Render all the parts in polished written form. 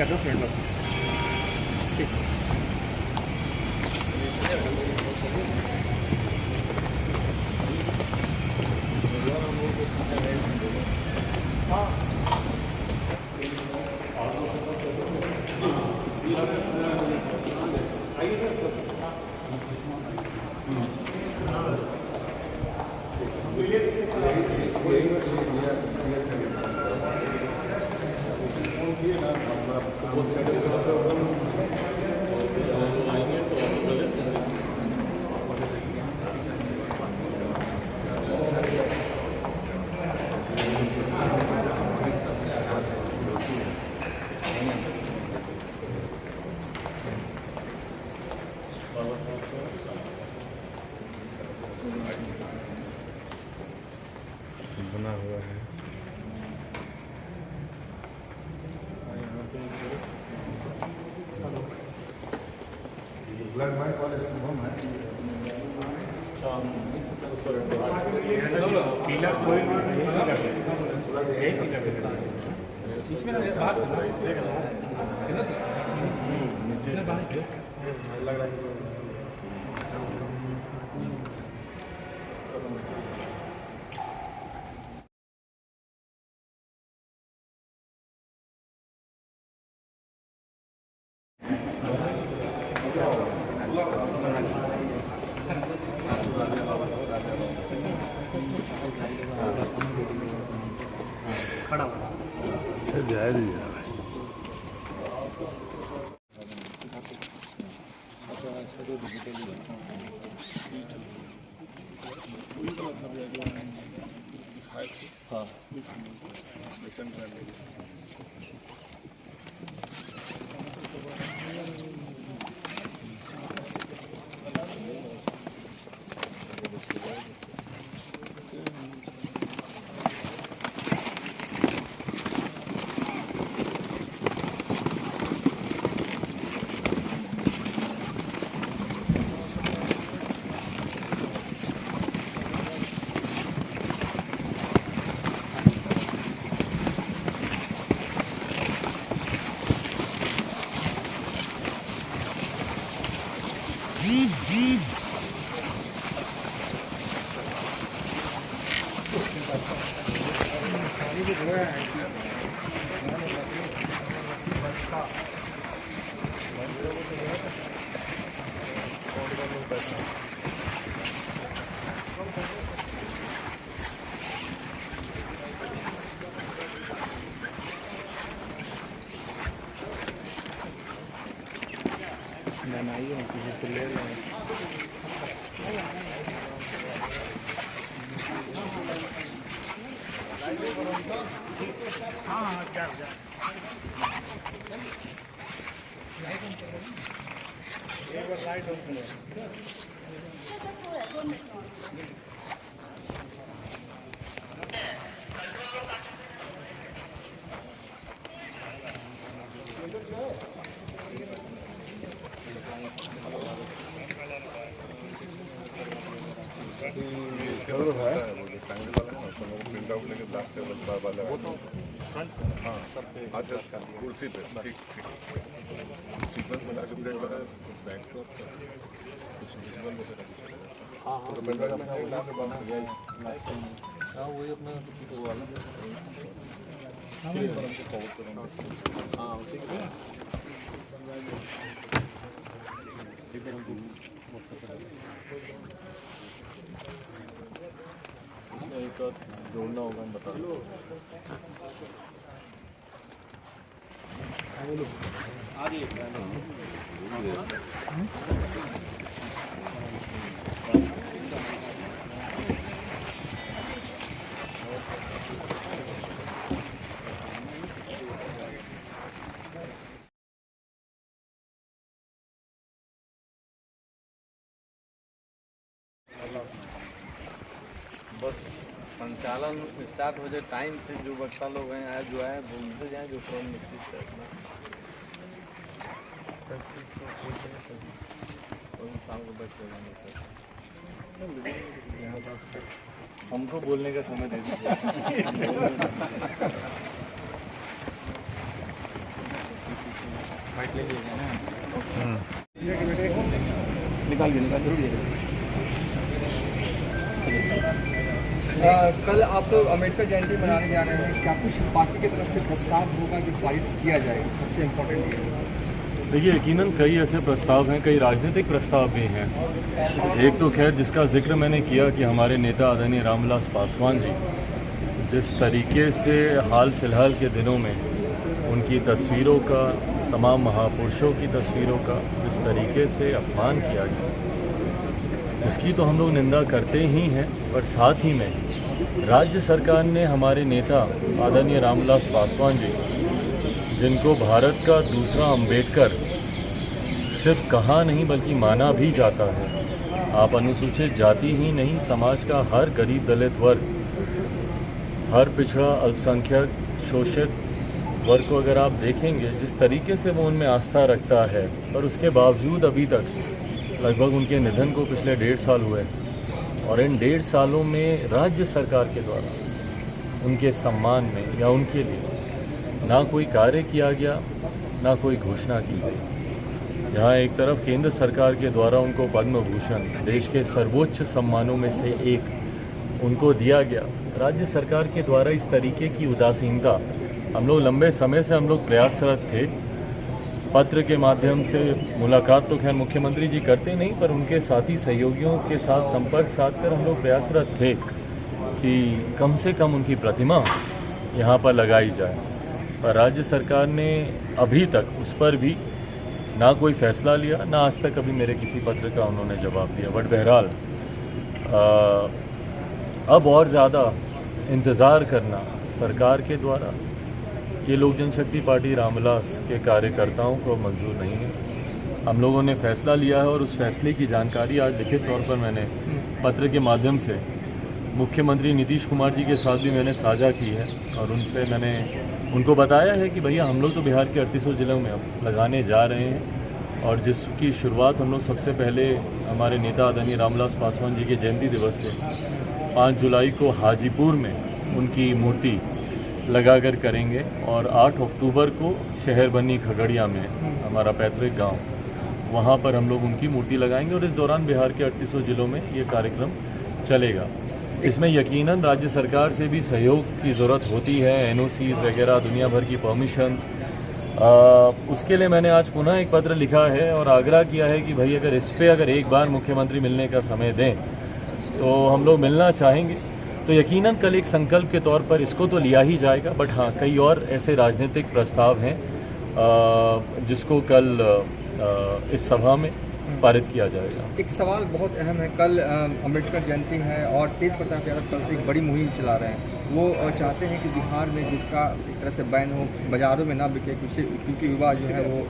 10 minute बस। ठीक। बना हुआ है। ब्लड माइक वाले शुभम है। पीला कोई इसमें बात लग रहा है। अच्छा जाए दीजिए। हाँ बनाइए किसी से ले लें। हाँ क्या एक बार राइट जरूर है वो जो ट्रायंगल वाला है ना उसमें प्रिंट आउट लेके लास्ट टेबल वाला वो तो फ्रंट हाँ सब पे अच्छा कुर्सी पे ठीक ठीक सीक्वेंस में जाके प्रिंट वाला बैक शॉट कुछ विजुअल में हाँ हाँ तो प्रिंट में वो लाके बात किया हाँ वही अपना वो वाला ठीक है हमको फॉरवर्ड करूँगा हाँ ठीक है ठीक है हमको एक जोड़ना होगा हम बता दो बस संचालन स्टार्ट हो जाए टाइम से जो बच्चा लोग हैं आए जो आए बोलते जाए जो क्रम निश्चित करना शाम को बैठ कर हमको बोलने का समय दे दीजिए कल आप लोग अम्बेडकर जयंती मनाने जा रहे हैं, क्या कुछ पार्टी की तरफ से प्रस्ताव होगा जो पारित किया जाएगा? सबसे इम्पोर्टेंट ये है। देखिए, यकीनन कई ऐसे प्रस्ताव हैं, कई राजनीतिक प्रस्ताव भी हैं। एक तो खैर जिसका जिक्र मैंने किया कि हमारे नेता आदरणीय रामविलास पासवान जी जिस तरीके से हाल फिलहाल के दिनों में उनकी तस्वीरों का, तमाम महापुरुषों की तस्वीरों का जिस तरीके से अपमान किया गया, उसकी तो हम लोग निंदा करते ही हैं। पर साथ ही में राज्य सरकार ने हमारे नेता आदरणीय रामविलास पासवान जी, जिनको भारत का दूसरा अंबेडकर सिर्फ कहा नहीं बल्कि माना भी जाता है, आप अनुसूचित जाति ही नहीं, समाज का हर गरीब दलित वर्ग, हर पिछड़ा अल्पसंख्यक शोषित वर्ग को अगर आप देखेंगे जिस तरीके से वो उनमें आस्था रखता है, पर उसके बावजूद अभी तक लगभग उनके निधन को पिछले 1.5 साल हुए और इन 1.5 सालों में राज्य सरकार के द्वारा उनके सम्मान में या उनके लिए ना कोई कार्य किया गया, ना कोई घोषणा की गई। जहाँ एक तरफ केंद्र सरकार के द्वारा उनको पद्म भूषण, देश के सर्वोच्च सम्मानों में से एक, उनको दिया गया, राज्य सरकार के द्वारा इस तरीके की उदासीनता, हम लोग लंबे समय से हम लोग प्रयासरत थे। पत्र के माध्यम से मुलाकात तो खैर मुख्यमंत्री जी करते नहीं, पर उनके साथी सहयोगियों के साथ संपर्क साधकर हम लोग प्रयासरत थे कि कम से कम उनकी प्रतिमा यहाँ पर लगाई जाए। पर राज्य सरकार ने अभी तक उस पर भी ना कोई फैसला लिया, ना आज तक अभी मेरे किसी पत्र का उन्होंने जवाब दिया। बट बहरहाल अब और ज़्यादा इंतज़ार करना सरकार के द्वारा ये लोक जनशक्ति पार्टी रामविलास के कार्यकर्ताओं को मंजूर नहीं है। हम लोगों ने फैसला लिया है और उस फैसले की जानकारी आज लिखित तौर पर मैंने पत्र के माध्यम से मुख्यमंत्री नीतीश कुमार जी के साथ भी मैंने साझा की है और उनसे मैंने उनको बताया है कि भैया हम लोग तो बिहार के 38 जिलों में अब लगाने जा रहे हैं और जिसकी शुरुआत हम लोग सबसे पहले हमारे नेता आदरणीय रामविलास पासवान जी के जयंती दिवस से 5 जुलाई को हाजीपुर में उनकी मूर्ति लगाकर करेंगे और 8 अक्टूबर को शहर बन्नी खगड़िया में हमारा पैतृक गांव, वहां पर हम लोग उनकी मूर्ति लगाएंगे और इस दौरान बिहार के 38 जिलों में ये कार्यक्रम चलेगा। इसमें यकीनन राज्य सरकार से भी सहयोग की ज़रूरत होती है, NOCs वगैरह, दुनिया भर की परमिशंस। उसके लिए मैंने आज पुनः एक पत्र लिखा है और आग्रह किया है कि भाई अगर एक बार मुख्यमंत्री मिलने का समय दें तो हम लोग मिलना चाहेंगे। तो यकीनन कल एक संकल्प के तौर पर इसको तो लिया ही जाएगा, बट हाँ कई और ऐसे राजनीतिक प्रस्ताव हैं जिसको कल इस सभा में पारित किया जाएगा। एक सवाल बहुत अहम है, कल अम्बेडकर जयंती है और तेज प्रताप यादव कल से एक बड़ी मुहिम चला रहे हैं। वो चाहते हैं कि बिहार में गुटखा एक तरह से बैन हो, बाज़ारों में ना बिके, क्योंकि युवा जो है वो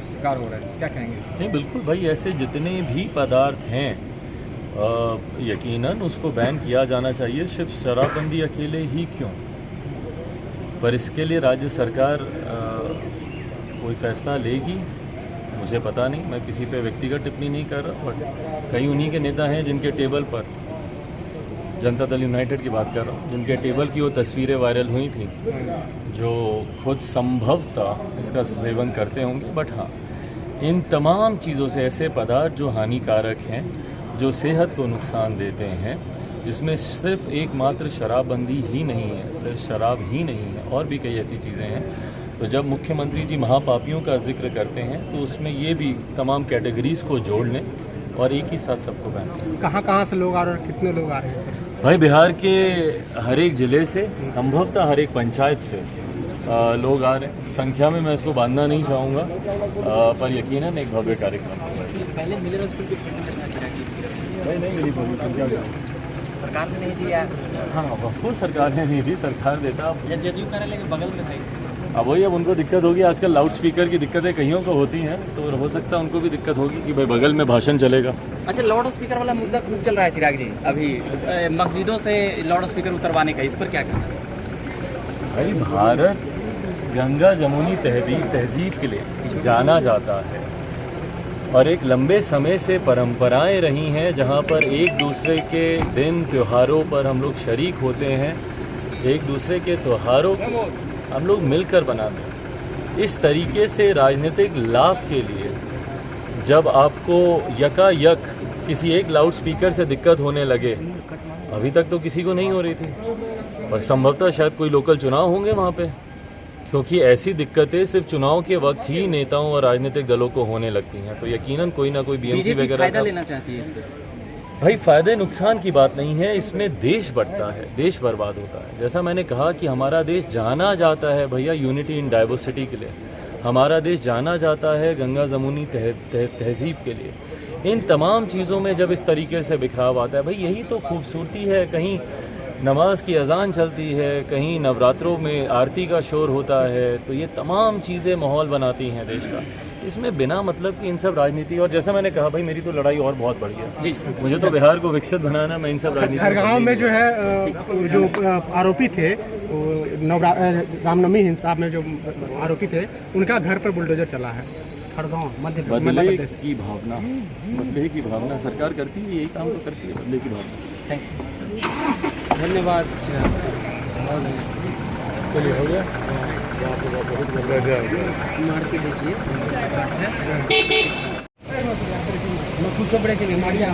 शिकार हो रहे हैं। क्या कहेंगे इसमें? नहीं, बिल्कुल भाई, ऐसे जितने भी पदार्थ हैं यकीनन उसको बैन किया जाना चाहिए। सिर्फ शराबबंदी अकेले ही क्यों, पर इसके लिए राज्य सरकार कोई फैसला लेगी, मुझे पता नहीं। मैं किसी पे व्यक्तिगत टिप्पणी नहीं कर रहा, बट कई उन्हीं के नेता हैं जिनके टेबल पर, जनता दल यूनाइटेड की बात कर रहा हूँ, जिनके टेबल की वो तस्वीरें वायरल हुई थी, जो खुद संभवतः इसका सेवन करते होंगे। बट हाँ, इन तमाम चीज़ों से, ऐसे पदार्थ जो हानिकारक हैं, जो सेहत को नुकसान देते हैं, जिसमें सिर्फ एकमात्र शराबबंदी ही नहीं है, सिर्फ शराब ही नहीं है, और भी कई ऐसी चीज़ें हैं। तो जब मुख्यमंत्री जी महापापियों का जिक्र करते हैं तो उसमें ये भी तमाम कैटेगरीज को जोड़ लें और एक ही साथ सबको बैन करें। कहाँ से लोग आ रहे हैं, कितने लोग आ रहे हैं? भाई बिहार के हर एक ज़िले से, संभवतः हर एक पंचायत से लोग आ रहे हैं। संख्या में मैं इसको बांधना नहीं चाहूँगा, पर यकीनन एक भव्य कार्यक्रम होगा। पहले मिले उसको नहीं मिली संख्या सरकार ने नहीं दिया। हाँ, ऑफकोर्स सरकार ने नहीं दी, सरकार देता। जदयू कार्यालय के बगल में था। अब वही, अब उनको दिक्कत होगी। आजकल लाउड स्पीकर की दिक्कतें कईयों को होती हैं, तो हो सकता है उनको भी दिक्कत होगी कि भाई बगल में भाषण चलेगा। अच्छा, लाउड स्पीकर वाला मुद्दा खूब चल रहा है चिराग जी, अभी मस्जिदों से लाउड स्पीकर उतरवाने का, इस पर क्या कहना है? भाई भारत गंगा जमुनी तहजीब के लिए जाना जाता है और एक लंबे समय से परंपराएं रही हैं जहां पर एक दूसरे के दिन त्योहारों पर हम लोग शरीक होते हैं, एक दूसरे के त्योहारों को हम लोग मिलकर बनाते हैं। इस तरीके से राजनीतिक लाभ के लिए जब आपको यकायक किसी एक लाउड स्पीकर से दिक्कत होने लगे, अभी तक तो किसी को नहीं हो रही थी, और संभवतः शायद कोई लोकल चुनाव होंगे वहाँ पे, क्योंकि ऐसी दिक्कतें सिर्फ चुनाव के वक्त ही नेताओं और राजनीतिक दलों को होने लगती हैं। तो यकीनन कोई ना कोई बीएमसी बीजेपी वगैरह फायदा का लेना चाहती है इस पर। भाई फ़ायदे नुकसान की बात नहीं है, इसमें देश बढ़ता है, देश बर्बाद होता है। जैसा मैंने कहा कि हमारा देश जाना जाता है भैया यूनिटी इन डाइवर्सिटी के लिए, हमारा देश जाना जाता है गंगा जमुनी तहजीब के लिए। इन तमाम चीज़ों में जब इस तरीके से बिखराव आता है, भाई यही तो खूबसूरती है। कहीं नमाज की अजान चलती है, कहीं नवरात्रों में आरती का शोर होता है, तो ये तमाम चीज़ें माहौल बनाती हैं देश का। इसमें बिना मतलब कि इन सब राजनीति, और जैसा मैंने कहा भाई मेरी तो लड़ाई और बहुत बड़ी है जी, मुझे तो बिहार को विकसित बनाना, मैं इन सब राजनीति खड़गांव में जो है जो आरोपी थे रामनवमी हिंसा में जो आरोपी थे, उनका घर पर बुलडोजर चला है। खड़गांव मध्य बदले प्रदेश। की भावना, बदले की भावना सरकार करती है, यही काम तो करती है, बदले की भावना। थैंक यू, धन्यवाद। चलिए हो गया। मार के देखिए कुछ बड़े के लिए मारिया